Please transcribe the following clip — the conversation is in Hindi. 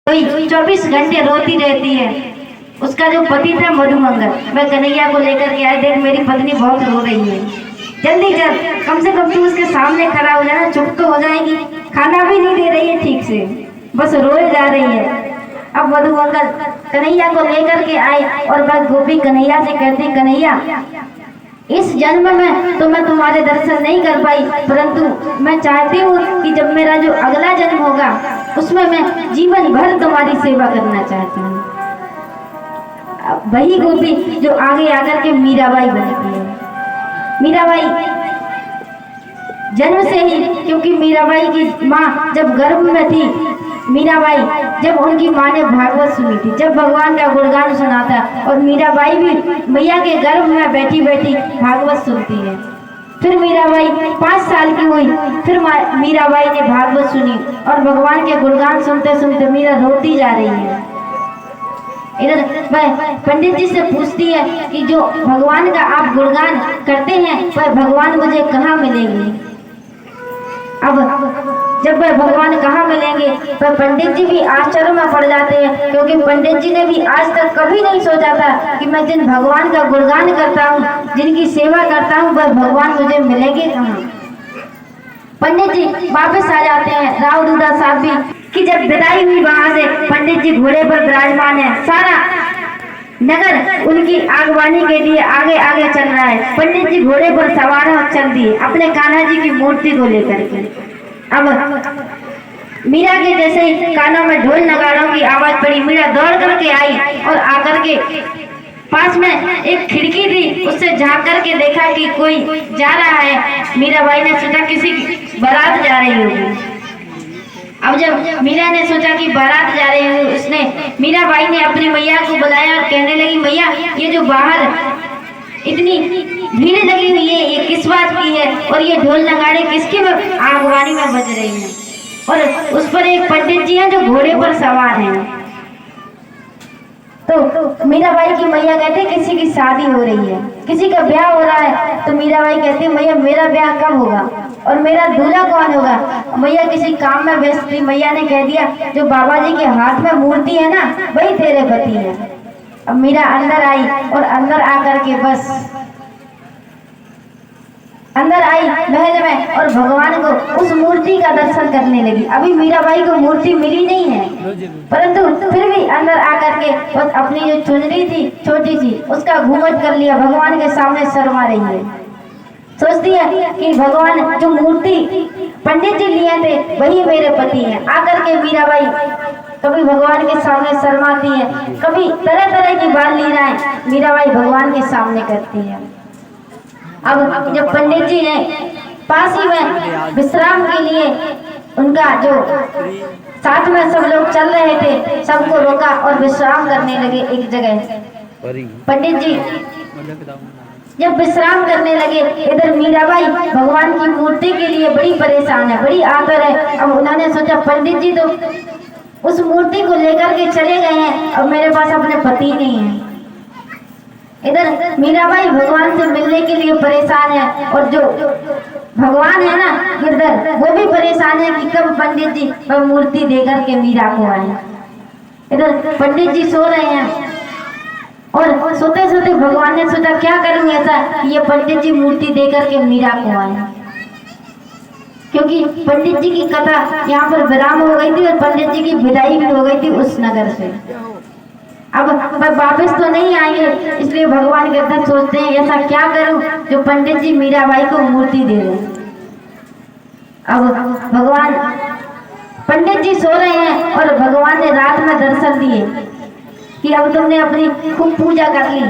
कोई 24 घंटे रोती रहती है। उसका जो पति था मधुमंगल, मैं कन्हैया को लेकर के आए, देख मेरी पत्नी बहुत रो रही है, जल्दी चल, कम से कम तू उसके सामने खड़ा हो जाना, चुप तो हो जाएगी। खाना भी नहीं दे रही है ठीक से, बस रोए जा रही है। अब मधुमंगल कन्हैया को लेकर के आए और बस गोपी कन्हैया से कहती, कन्हैया इस जन्म में तो मैं तुम्हारे दर्शन नहीं कर पाई, परंतु मैं चाहती हूँ कि जब मेरा जो अगला जन्म होगा उसमें मैं जीवन भर तुम्हारी सेवा करना चाहती हूँ। वही गोपी जो आगे आकर के मीराबाई बनती है। मीराबाई जन्म से ही, क्योंकि मीराबाई की माँ जब गर्भ में थी, मीराबाई जब उनकी माँ ने भागवत सुनी थी, जब भगवान का गुणगान सुना था, और मीराबाई भी मैया के गर्भ में बैठी बैठी भागवत सुनती है। फिर मीराबाई 5 साल की हुई, फिर मीराबाई ने भागवत सुनी और भगवान के गुणगान सुनते सुनते मीरा रोती जा रही है। इधर वह पंडित जी से पूछती है कि जो भगवान का आप गुणगान करते हैं वह भगवान मुझे कहाँ मिलेंगे। अब जब वह भगवान कहाँ मिलेंगे, वह पंडित जी भी आश्चर्य में पड़ जाते हैं, क्योंकि पंडित जी ने भी आज तक कभी नहीं सोचा था कि मैं जिन भगवान का गुणगान करता हूँ, जिनकी सेवा करता हूँ, वह भगवान मुझे मिलेंगे कहाँ। पंडित जी वापस आ जाते हैं, राव दूधा साहब भी, कि जब विदाई हुई वहां से, पंडित जी घोड़े पर विराजमान है, सारा नगर उनकी आगवानी के लिए आगे आगे चल रहा है। पंडित जी घोड़े पर सवार हो चल दिए अपने कान्हा जी की मूर्ति को लेकर के। अब मीरा के जैसे ही कानों में ढोल नगाड़ों की आवाज पड़ी, मीरा दौड़ करके आई और आकर के पास में एक खिड़की थी, उससे झांक करके देखा कि कोई जा रहा है। मीराबाई ने सोचा किसी बारात जा रही होगी। अब जब मीरा ने सोचा कि बारात जा रही है, उसने मीराबाई ने अपनी मैया को बुलाया और कहने लगी, मैया ये जो बाहर इतनी भीड़ लगी हुई है, ये किस बात की है, और ये ढोल नगाड़े किसकी आगवानी में बज रही हैं, और उस पर एक पंडित जी हैं जो घोड़े पर सवार हैं। तो मीराबाई की मैया कहते किसी की शादी हो रही है, किसी का ब्याह हो रहा है। तो मीराबाई कहती, मैया मेरा ब्याह कब होगा और मेरा दूल्हा कौन होगा। मैया किसी काम में व्यस्त थी। मैया ने कह दिया, जो बाबा जी के हाथ में मूर्ति है ना, वही तेरे पति है। अब मीरा अंदर आई और अंदर आकर के बस अंदर आई महल में और भगवान को उस मूर्ति का दर्शन करने लगी। अभी मीराबाई को मूर्ति मिली नहीं है, परंतु फिर भी अंदर आकर के बस अपनी जो चुनरी थी छोटी सी, उसका घूंघट कर लिया, भगवान के सामने शर्मा रही है। सोचती है कि भगवान जो मूर्ति पंडित जी लिए थे वही मेरे पति हैं। आकर के मीराबाई कभी भगवान के सामने शर्माती है, कभी तरह तरह की बाल लीलाएं मीराबाई भगवान के सामने करती है। अब जब पंडित जी ने पास ही में विश्राम के लिए उनका जो साथ में सब लोग चल रहे थे, सबको रोका और विश्राम करने लगे एक जगह। पंडित जी जब विश्राम करने लगे, इधर मीराबाई भगवान की मूर्ति के लिए बड़ी परेशान है, बड़ी आतुर है। अब उन्होंने सोचा पंडित जी तो उस मूर्ति को लेकर के चले गए हैं, अब मेरे पास अपने पति नहीं है। इधर मीराबाई भगवान से मिलने के लिए परेशान है, और जो भगवान है ना गिरधर, वो भी परेशान है कि कब पंडित जी वह मूर्ति देकर के मीरा को आए। इधर पंडित जी सो रहे हैं और सोते सोते भगवान ने सोचा क्या करूं ऐसा कि ये पंडित जी मूर्ति देकर के मीरा को आए, क्योंकि पंडित जी की कथा यहाँ पर विराम हो गई थी और पंडित जी की विदाई भी हो गई थी उस नगर से। अब वापस तो नहीं आएंगे, इसलिए भगवान गिरधर सोचते हैं ऐसा क्या करूं जो पंडित जी मीराबाई को मूर्ति दे रहे। अब भगवान पंडित जी सो रहे हैं और भगवान ने रात में दर्शन दिए कि अब तुमने अपनी खूब पूजा कर ली।